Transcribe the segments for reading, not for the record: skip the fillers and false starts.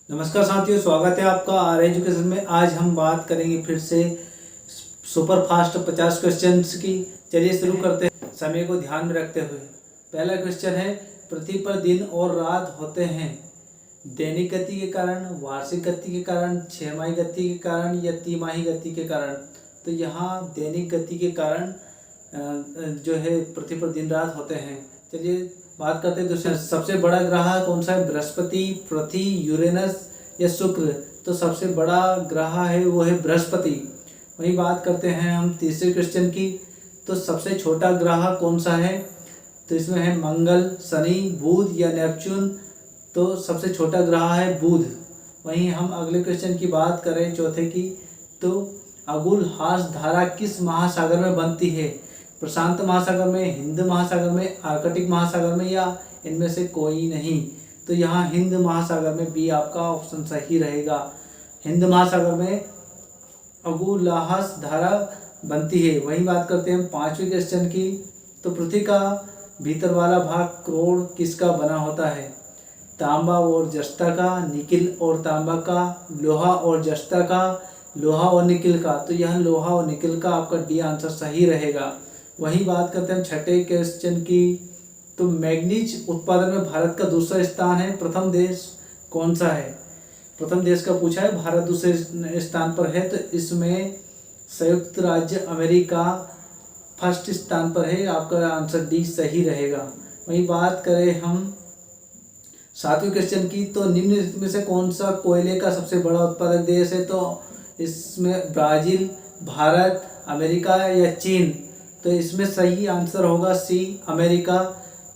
नमस्कार साथियों, स्वागत है आपका आर एजुकेशन में। आज हम बात करेंगे फिर से सुपर फास्ट 50 क्वेश्चंस की। चलिए शुरू करते हैं समय को ध्यान में रखते हुए। पहला क्वेश्चन है, पृथ्वी पर दिन और रात होते हैं दैनिक गति के कारण, वार्षिक गति के कारण, छमाही गति के कारण या तिमाही गति के कारण। तो यहाँ दैनिक गति के कारण जो है पृथ्वी पर दिन रात होते हैं। चलिए बात करते हैं दूसरे। सबसे बड़ा ग्रह कौन सा है? बृहस्पति, पृथ्वी, यूरेनस या शुक्र? तो सबसे बड़ा ग्रह है वो है बृहस्पति। वही बात करते हैं हम तीसरे क्वेश्चन की। तो सबसे छोटा ग्रह कौन सा है? तो इसमें है मंगल, शनि, बुध या नेपच्यून। तो सबसे छोटा ग्रह है बुध। वहीं हम अगले क्वेश्चन की बात करें चौथे की। तो अगुलहास धारा किस महासागर में बनती है? प्रशांत महासागर में, हिंद महासागर में, आर्कटिक महासागर में या इनमें से कोई नहीं? तो यहाँ हिंद महासागर में बी आपका ऑप्शन सही रहेगा। हिंद महासागर में अगुलहास धारा बनती है। वही बात करते हैं हम पांचवें क्वेश्चन की। तो पृथ्वी का भीतर वाला भाग करोड़ किसका बना होता है? तांबा और जस्ता का, निकिल और तांबा का, लोहा और जस्ता का, लोहा और निकिल का। तो यह लोहा और निकिल का आपका डी आंसर सही रहेगा। वही बात करते हैं छठे क्वेश्चन की। तो मैग्नीज उत्पादन में भारत का दूसरा स्थान है। प्रथम देश कौन सा है? प्रथम देश का पूछा है, भारत दूसरे स्थान पर है। तो इसमें संयुक्त राज्य अमेरिका फर्स्ट स्थान पर है। आपका आंसर डी सही रहेगा। वही बात करें हम सातवें क्वेश्चन की। तो निम्न में से कौन सा कोयले का सबसे बड़ा उत्पादक देश है? तो इसमें ब्राजील, भारत, अमेरिका या चीन? तो इसमें सही आंसर होगा सी, अमेरिका।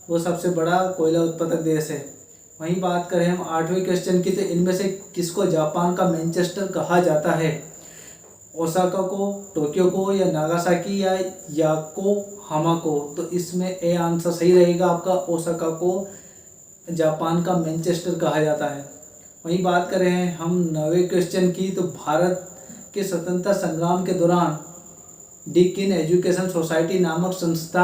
वो सबसे बड़ा कोयला उत्पादक देश है। वहीं बात करें हम आठवें क्वेश्चन की। तो इनमें से किसको जापान का मैनचेस्टर कहा जाता है? ओसाका को, टोक्यो को या नागासाकी या योकोहामा को? तो इसमें ए आंसर सही रहेगा आपका। ओसाका को जापान का मैनचेस्टर कहा जाता है। वहीं बात करें हम 9वें क्वेश्चन की। तो भारत के स्वतंत्रता संग्राम के दौरान डिकिन एजुकेशन सोसाइटी नामक संस्था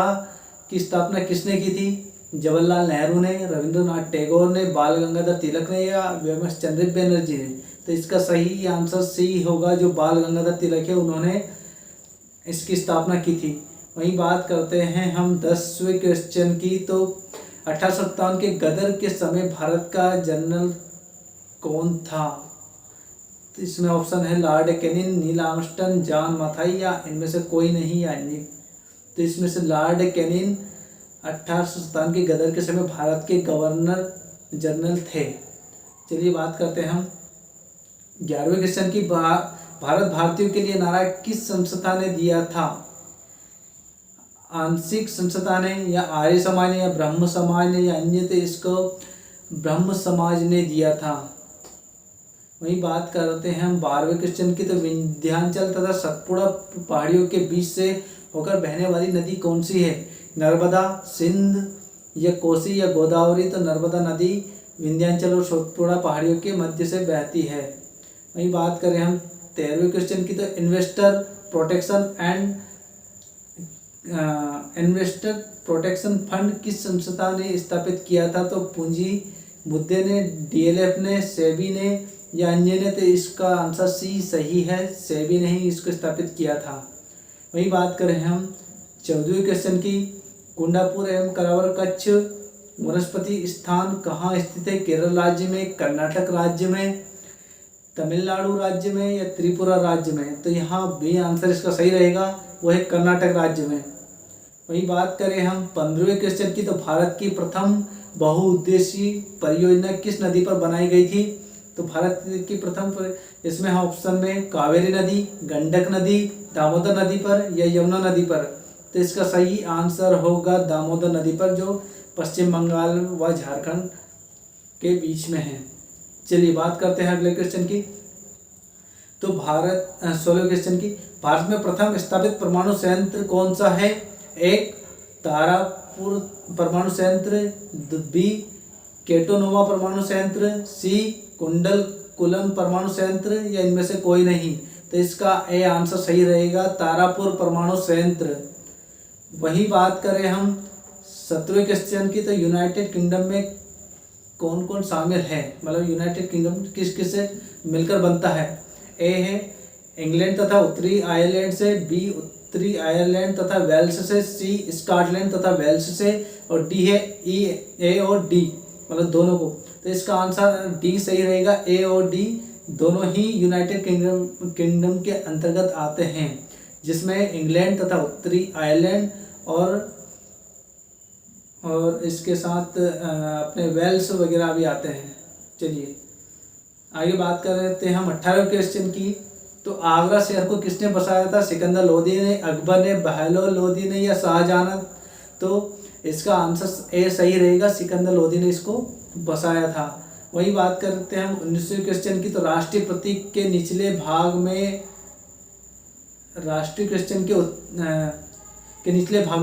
की स्थापना किसने की थी? जवाहरलाल नेहरू ने, रविंद्रनाथ टैगोर ने, बाल गंगाधर तिलक ने या व्योमेश चंद्र बनर्जी ने? तो इसका सही आंसर सी होगा। जो बाल गंगाधर तिलक है उन्होंने इसकी स्थापना की थी। वहीं बात करते हैं हम 10वें क्वेश्चन की। तो 1857 के गदर के समय भारत का जनरल कौन था? तो इसमें ऑप्शन है Lord Canning, Neil Armstrong, John Mathai या इनमें से कोई नहीं यानी। तो इसमें से लॉर्ड कैनिंग 1857 के गदर के समय भारत के गवर्नर जनरल थे। चलिए बात करते हैं हम 11वें क्वेश्चन की। भारत भारतीयों के लिए नारा किस संस्था ने दिया था? आंशिक संस्था ने या आर्य समाज ने या ब्रह्म समाज ने या अन्य? तो इसको ब्रह्म समाज ने दिया था। वही बात करते हैं हम 12वें क्वेश्चन की। तो विंध्याचल तथा सतपुड़ा पहाड़ियों के बीच से होकर बहने वाली नदी कौन सी है? नर्मदा, सिंध या कोसी या गोदावरी? तो नर्मदा नदी विंध्याचल और सतपुड़ा पहाड़ियों के मध्य से बहती है। वही बात करें हम 13वें क्वेश्चन की। तो इन्वेस्टर प्रोटेक्शन फंड किस संस्था ने स्थापित किया था? तो पूंजी मुद्दे ने, डीएलएफ ने, सेबी ने या अन्य ने? तो इसका आंसर सी सही है। सेबी ने ही इसको स्थापित किया था। वही बात करें हम 14वें क्वेश्चन की। कुंडापुर एवं करावल कच्छ वनस्पति स्थान कहाँ स्थित है? केरल राज्य में, कर्नाटक राज्य में, तमिलनाडु राज्य में या त्रिपुरा राज्य में? तो यहाँ बी आंसर इसका सही रहेगा, वो है कर्नाटक राज्य में। वही बात करें हम 15वें क्वेश्चन की। तो भारत की प्रथम बहुउद्देशीय परियोजना किस नदी पर बनाई गई थी? तो भारत की प्रथम इसमें ऑप्शन में कावेरी नदी, गंडक नदी, दामोदर नदी पर या यमुना नदी पर? तो इसका सही आंसर होगा दामोदर नदी पर, जो पश्चिम बंगाल व झारखंड के बीच में है। चलिए बात करते हैं अगले क्वेश्चन की। तो 16वें क्वेश्चन की। भारत में प्रथम स्थापित परमाणु संयंत्र कौन सा है? एक तारापुर परमाणु संयंत्र, बी केटोनोवा परमाणु संयंत्र, सी कुंडलकुलम परमाणु संयंत्र या इनमें से कोई नहीं? तो इसका ए आंसर सही रहेगा, तारापुर परमाणु संयंत्र। वही बात करें हम 17वें क्वेश्चन की। तो यूनाइटेड किंगडम में कौन कौन शामिल है, मतलब यूनाइटेड किंगडम किस किस से मिलकर बनता है। ए है इंग्लैंड तथा उत्तरी आयरलैंड से, बी उत्तरी आयरलैंड तथा वेल्स से, सी स्कॉटलैंड तथा वेल्स से, और डी है ई ए और डी मतलब दोनों को। तो इसका आंसर डी सही रहेगा। ए और डी दोनों ही यूनाइटेड किंगडम के अंतर्गत आते हैं, जिसमें इंग्लैंड तथा उत्तरी आयरलैंड और इसके साथ अपने वेल्स वगैरह भी आते हैं। चलिए आगे बात कर रहे हैं हम 18वें क्वेश्चन की। तो आगरा शहर को किसने बसाया था, सिकंदर लोदी ने, अकबर ने, बहलोल लोदी ने या शाहजहां। तो इसका आंसर ए सही रहेगा, सिकंदर लोदी ने इसको बसाया था। वही बात करते हैं हम 19वें क्वेश्चन की। तो राष्ट्रीय प्रतीक के निचले भाग में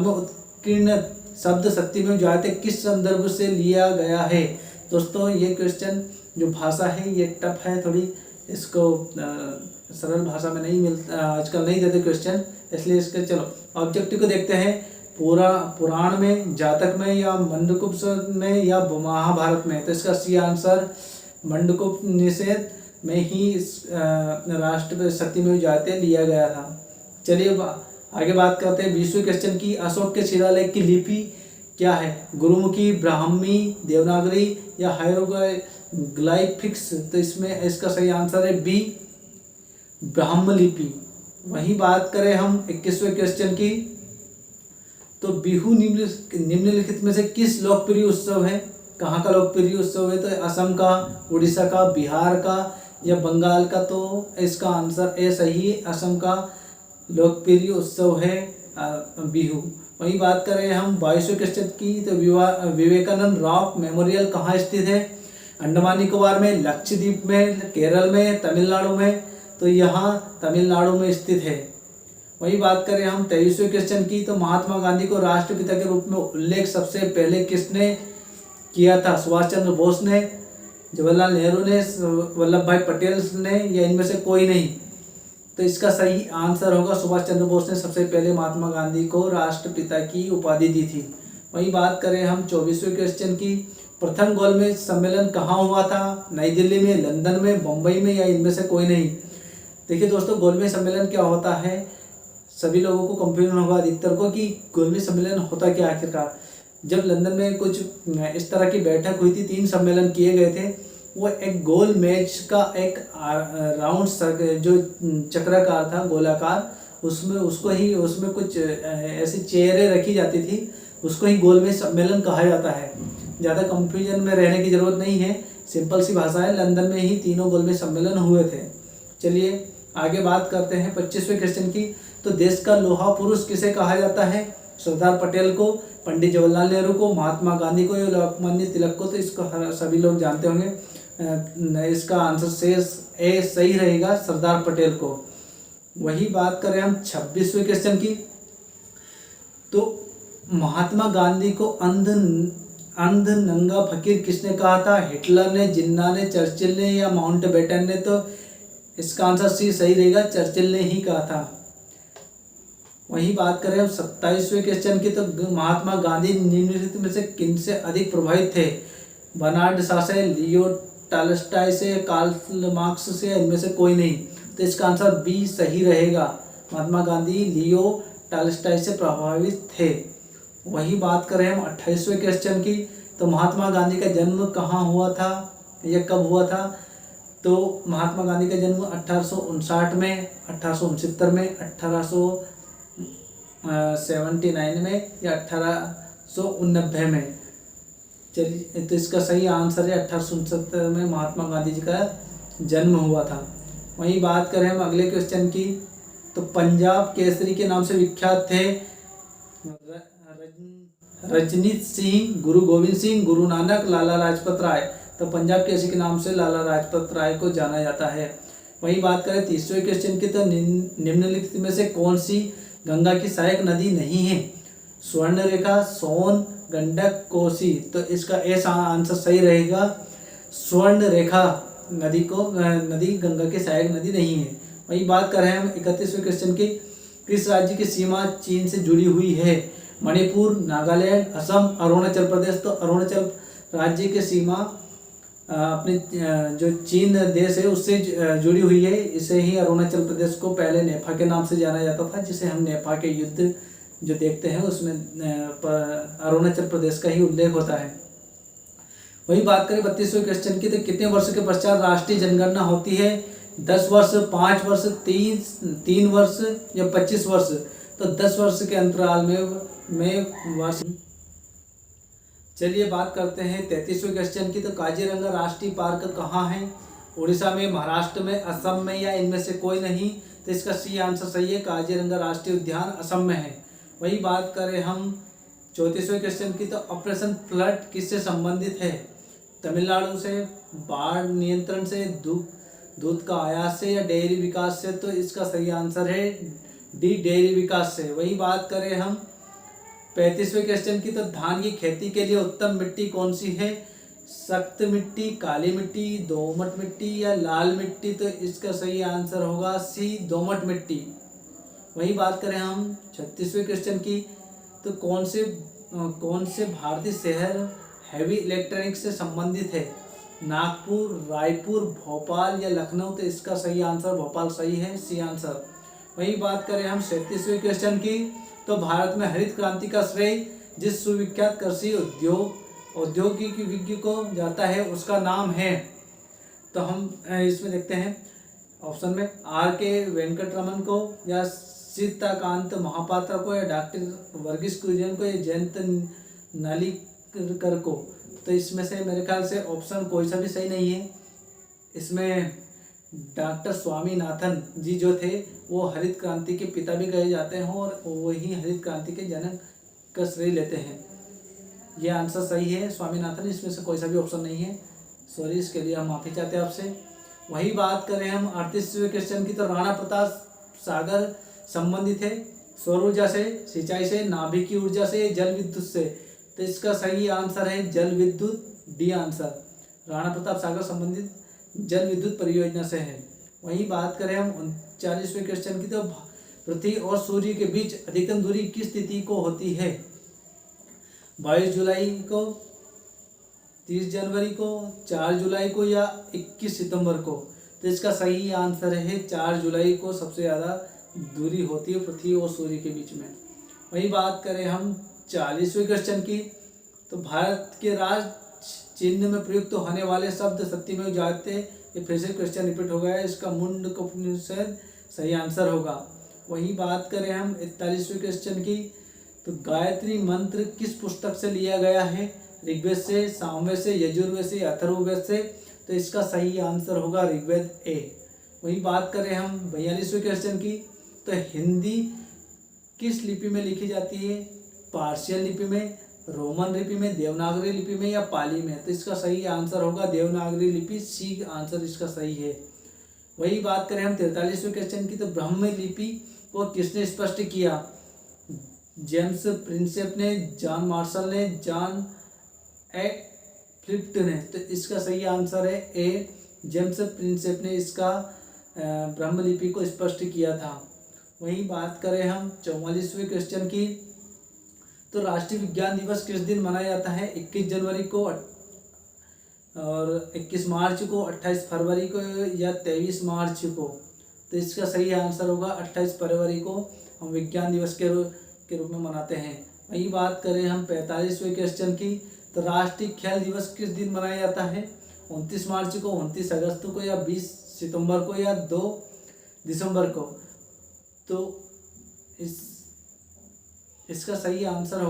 उत्कीर्ण शब्द शक्ति में जाते किस संदर्भ से लिया गया है। दोस्तों ये क्वेश्चन जो भाषा है ये टफ है थोड़ी, इसको सरल भाषा में नहीं मिलता, आजकल नहीं देते क्वेश्चन, इसलिए इसके चलो ऑब्जेक्टिव को देखते हैं। पुराण में, जातक में या मंडूक में या महाभारत में। तो इसका सी आंसर मंडूक निषेध में ही राष्ट्र शक्ति में जाते लिया गया था। चलिए आगे बात करते हैं 20वें क्वेश्चन की। अशोक के शिलालेख की लिपि क्या है, गुरुमुखी, ब्राह्मी, देवनागरी या हायरोग्लिफिक्स। तो इसमें इसका सही आंसर है बी ब्राह्म लिपि। वही बात करें हम 21वें क्वेश्चन की। तो बिहू निम्नलिखित में से किस लोकप्रिय उत्सव है, कहाँ का लोकप्रिय उत्सव है। तो असम का, उड़ीसा का, बिहार का या बंगाल का। तो इसका आंसर ए सही है, असम का लोकप्रिय उत्सव है बिहू। वही बात करें हम 22वें क्वेश्चन की। तो विवेकानंद रॉक मेमोरियल कहाँ स्थित है, अंडमान निकोबार में, लक्षद्वीप में, केरल में, तमिलनाडु में। तो यहाँ तमिलनाडु में स्थित है। वही बात करें हम 23वें क्वेश्चन की। तो महात्मा गांधी को राष्ट्रपिता के रूप में उल्लेख सबसे पहले किसने किया था, सुभाष चंद्र बोस ने, जवाहरलाल नेहरू ने, वल्लभ भाई पटेल ने या इनमें से कोई नहीं। तो इसका सही आंसर होगा सुभाष चंद्र बोस ने सबसे पहले महात्मा गांधी को राष्ट्रपिता की उपाधि दी थी। वही बात करें हम 24वें क्वेश्चन की। प्रथम गोलमेज सम्मेलन कहाँ हुआ था, नई दिल्ली में, लंदन में, मुंबई में या इनमें से कोई नहीं। देखिए दोस्तों गोलमेज सम्मेलन क्या होता है, सभी लोगों को कंफ्यूजन होगा अधिकतर को कि गोलमेज सम्मेलन होता क्या आखिरकार। जब लंदन में कुछ इस तरह की बैठक हुई थी, 3 सम्मेलन किए गए थे। वो एक गोल मेज का एक राउंड जो चक्राकार था, गोलाकार, उसमें कुछ ऐसी चेयरें रखी जाती थी, उसको ही गोलमेज सम्मेलन कहा जाता है। ज़्यादा कंफ्यूजन में रहने की ज़रूरत नहीं है, सिंपल सी भाषा है। लंदन में ही तीनों गोलमेज सम्मेलन हुए थे। चलिए आगे बात करते हैं 25वें क्वेश्चन की। तो देश का लोहा पुरुष किसे कहा जाता है, सरदार पटेल को, पंडित जवाहरलाल नेहरू को, महात्मा गांधी को या लोकमान्य तिलक को। तो इसको सभी लोग जानते होंगे। इसका आंसर शेष ए सही रहेगा, सरदार पटेल को। वही बात करें हम 26वें क्वेश्चन की। तो महात्मा गांधी को अंध नंगा फकीर किसने कहा था, हिटलर ने, जिन्ना ने, चर्चिल ने या माउंटबेटन ने। तो इसका आंसर सी सही रहेगा, चर्चिल ने ही कहा था। वही बात करें हम 27वें क्वेश्चन की। तो महात्मा गांधी निम्नलिखित में से किन से अधिक प्रभावित थे, बर्नार्ड शॉ से, लियो टॉल्स्टॉय से, कार्ल मार्क्स से, इनमें से कोई नहीं। तो इसका आंसर बी सही रहेगा, महात्मा गांधी लियो टॉल्स्टॉय से प्रभावित थे। वही बात करें हम 28वें क्वेश्चन की। तो महात्मा गांधी का जन्म कहाँ हुआ था या कब हुआ था। तो महात्मा गांधी का जन्म 1859 में, 1869 में, 1879 में या 1890 में। चलिए तो इसका सही आंसर है 1869 में महात्मा गांधी जी का जन्म हुआ था। वही बात करें हम अगले क्वेश्चन की। तो पंजाब केसरी के नाम से विख्यात थे रजनीत सिंह, गुरु गोविंद सिंह, गुरु नानक, लाला लाजपत राय। तो पंजाब केसरी के नाम से लाला लाजपत राय को जाना जाता है। वही बात करें 30वें क्वेश्चन की। तो निम्नलिखित में से कौन सी गंगा की सहायक नदी नहीं है, स्वर्णरेखा, सोन, गंडक, कोसी। तो इसका ऐसा आंसर सही रहेगा, स्वर्णरेखा नदी गंगा की सहायक नदी नहीं है। वही बात कर रहे हैं हम 31वें क्वेश्चन की। किस राज्य की सीमा चीन से जुड़ी हुई है, मणिपुर, नागालैंड, असम, अरुणाचल प्रदेश। तो अरुणाचल राज्य की सीमा अपने जो चीन देश है उससे जुड़ी हुई है। इसे ही अरुणाचल प्रदेश को पहले नेपा के नाम से जाना जाता था, जिसे हम नेपा के युद्ध जो देखते हैं उसमें अरुणाचल प्रदेश का ही उल्लेख होता है। वही बात करें 32वें क्वेश्चन की, तो कितने वर्ष के पश्चात राष्ट्रीय जनगणना होती है? 10 वर्ष, 5 वर्ष, 3 वर्ष या 25 वर्ष? तो 10 वर्ष के अंतराल में वर्ष। चलिए बात करते हैं 33वें क्वेश्चन की, तो काजीरंगा राष्ट्रीय पार्क कहाँ है? उड़ीसा में, महाराष्ट्र में, असम में या इनमें से कोई नहीं? तो इसका सी आंसर सही है, काजीरंगा राष्ट्रीय उद्यान असम में है। वही बात करें हम 34वें क्वेश्चन की, तो ऑपरेशन फ्लड किससे संबंधित है? तमिलनाडु से, बाढ़ नियंत्रण से, दूध का आयात से या डेयरी विकास से? तो इसका सही आंसर है डी, डेयरी विकास से। वही बात करें हम 35वें क्वेश्चन की, तो धान की खेती के लिए उत्तम मिट्टी कौन सी है? सख्त मिट्टी, काली मिट्टी, दोमट मिट्टी या लाल मिट्टी? तो इसका सही आंसर होगा सी, दोमट मिट्टी। वही बात करें हम 36वें क्वेश्चन की, तो कौन से भारतीय शहर हैवी इलेक्ट्रॉनिक्स से संबंधित है? नागपुर, रायपुर, भोपाल या लखनऊ? तो इसका सही आंसर भोपाल सही है, सी आंसर। वही बात करें हम 37वें क्वेश्चन की, तो भारत में हरित क्रांति का श्रेय जिस सुविख्यात कृषि औद्योगिक विज्ञ को जाता है उसका नाम है? तो हम इसमें देखते हैं ऑप्शन में R.K. वेंकटरमन को या सीताकांत महापात्र को या डॉक्टर वर्गीस कुरियन को या जयंत नालिकर को? तो इसमें से मेरे ख्याल से ऑप्शन कोई सा भी सही नहीं है। इसमें डॉक्टर स्वामीनाथन जी जो थे वो हरित क्रांति के पिता भी कहे जाते हैं और वही हरित क्रांति के जनक का श्रेय लेते हैं। ये आंसर सही है, स्वामीनाथन। इसमें से कोई सा भी ऑप्शन नहीं है, सॉरी, इसके लिए हम माफ़ी चाहते हैं आपसे। वही बात करें हम 38वें क्वेश्चन की, तो राणा प्रताप सागर संबंधित है सौर ऊर्जा से, सिंचाई से, नाभिकीय ऊर्जा से, जल विद्युत से? तो इसका सही आंसर है जल विद्युत, डी आंसर। राणा प्रताप सागर संबंधित जल विद्युत परियोजना से है। वही बात करें हम 39वें क्वेश्चन की, तो पृथ्वी और सूर्य के बीच अधिकतम दूरी किस तिथि को होती है? 22 जुलाई को, 30 जनवरी को, 4 जुलाई को या 21 सितंबर को? तो इसका सही आंसर है 4 जुलाई को सबसे ज़्यादा दूरी होती है पृथ्वी और सूर्य के बीच में। वही बात करें हम 40वें क्वेश्चन की, तो भारत के राष्ट्र चिन्ह में प्रयुक्त होने वाले शब्द सत्यमेव जयते, ये फिर से क्वेश्चन रिपीट हो गया है, इसका मुंडकोपनिषद सही आंसर होगा। वही बात करें हम 41वें क्वेश्चन की, तो गायत्री मंत्र किस पुस्तक से लिया गया है? ऋग्वेद से, सामवेद से, यजुर्वेद से, अथर्ववेद से? तो इसका सही आंसर होगा ऋग्वेद ए। वही बात करें हम 42वें क्वेश्चन की, तो हिंदी किस लिपि में लिखी जाती है? पार्शियल लिपि में, रोमन लिपि में, देवनागरी लिपि में या पाली में? तो इसका सही आंसर होगा देवनागरी लिपि, सी आंसर इसका सही है। वही बात करें हम 43वें क्वेश्चन की, तो ब्रह्म लिपि को किसने स्पष्ट किया? जेम्स प्रिंसेप ने, जॉन मार्शल ने, जॉन फ्लिप्ट ने? तो इसका सही आंसर है ए, जेम्स प्रिंसेप ने इसका ब्रह्म लिपि को स्पष्ट किया था। वही बात करें हम 44वें क्वेश्चन की, तो राष्ट्रीय विज्ञान दिवस किस दिन मनाया जाता है? 21 जनवरी को और 21 मार्च को, 28 फरवरी को या 23 मार्च को? तो इसका सही आंसर होगा 28 फरवरी को हम विज्ञान दिवस के रूप में मनाते हैं। वही बात करें हम 45वें क्वेश्चन की, तो राष्ट्रीय खेल दिवस किस दिन मनाया जाता है? 29 मार्च को, 29 अगस्त को या 20 सितंबर को या 2 दिसंबर को? तो इसका सही आंसर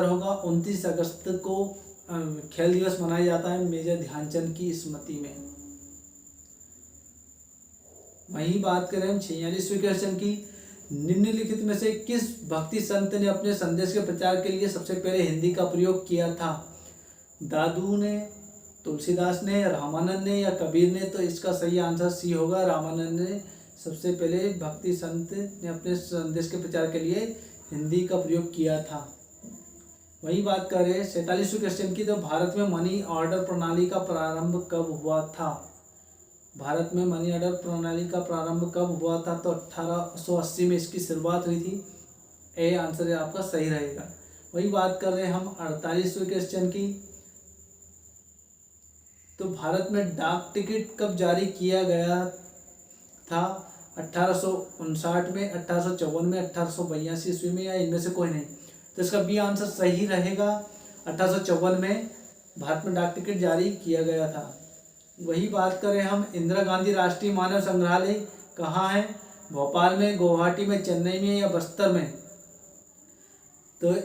होगा 29 अगस्त को खेल दिवस मनाया जाता है मेजर ध्यानचंद की स्मृति में। वही बात करें हम 46वें क्वेश्चन की, निम्नलिखित में से किस भक्ति संत ने अपने संदेश के प्रचार के लिए सबसे पहले हिंदी का प्रयोग किया था? दादू ने, तुलसीदास ने, रामानंद ने या कबीर ने? तो इसका सही आंसर सी होगा, रामानंद ने सबसे पहले भक्ति संत ने अपने संदेश के प्रचार के लिए हिंदी का प्रयोग किया था। वही बात करें 47वें क्वेश्चन की, तो भारत में मनी ऑर्डर प्रणाली का प्रारंभ कब हुआ था? भारत में मनी ऑर्डर प्रणाली का प्रारंभ कब हुआ था? तो 1880 में इसकी शुरुआत हुई थी। ए आंसर आपका सही रहेगा। वही बात कर रहे हैं हम 48वें क्वेश्चन की। तो भारत में डाक टिकट कब जारी किया गया था? 1859 में, 1854 में, 1882 ईस्वी में, या इनमें से कोई नहीं। तो इसका बी आंसर सही रहेगा। 1854 में भारत में डाक टिकट जारी किया गया था। वही बात करें हम, इंदिरा गांधी राष्ट्रीय मानव संग्रहालय कहाँ है? भोपाल में, गुवाहाटी में, चेन्नई में, या बस्तर में? तो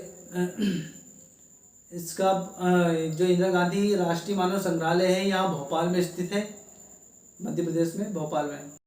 इसका जो इंदिरा गांधी राष्ट्रीय मानव संग्रहालय है यहाँ भोपाल में स्थित है, मध्य प्रदेश में, भोपाल में।